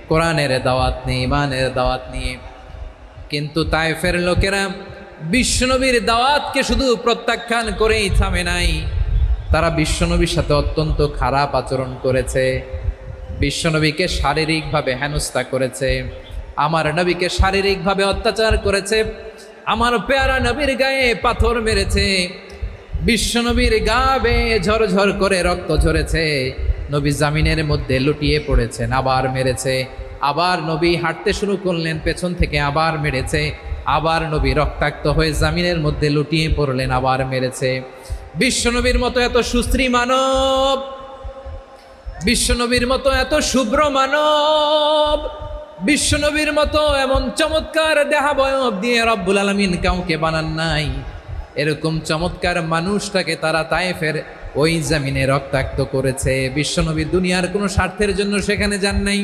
কোরআনের দাওয়াত নিয়ে, ইমানের দাওয়াত নিয়ে। কিন্তু তায়েফের লোকেরা বিশ্বনবীর দাওয়াতকে শুধু প্রত্যাখ্যান করেই থামে নাই, তারা বিশ্বনবীর সাথে অত্যন্ত খারাপ আচরণ করেছে, বিশ্বনবীকে শারীরিকভাবে হেনস্থা করেছে, আমার নবীকে শারীরিকভাবে অত্যাচার করেছে, আমার পেয়ারা নবীর গায়ে পাথর মেরেছে, বিশ্বনবীর গা বেয়ে ঝরঝর করে রক্ত ঝরেছে, নবী জামিনের মধ্যে লুটিয়ে পড়েছেন, আবার মেরেছে, আবার নবী হাঁটতে শুরু করলেন, পেছন থেকে আবার মেরেছে, আবার নবী রক্তাক্ত হয়ে জামিনের মধ্যে লুটিয়ে পড়লেন, আবার মেরেছে। বিশ্বনবীর মতো এত সুশ্রী মানব, বিশ্বনবীর মতো এত শুভ্র মানব, বিশ্বনবীর মতো এমন চমৎকার দেহাবয়ব দিয়ে রব্বুল আলামিন কাউকে বানান নাই। এরকম চমৎকার মানুষটাকে তারা তায়েফের ওই জমিনে রক্তাক্ত করেছে। বিশ্বনবী দুনিয়ার কোনো স্বার্থের জন্য সেখানে যান নাই।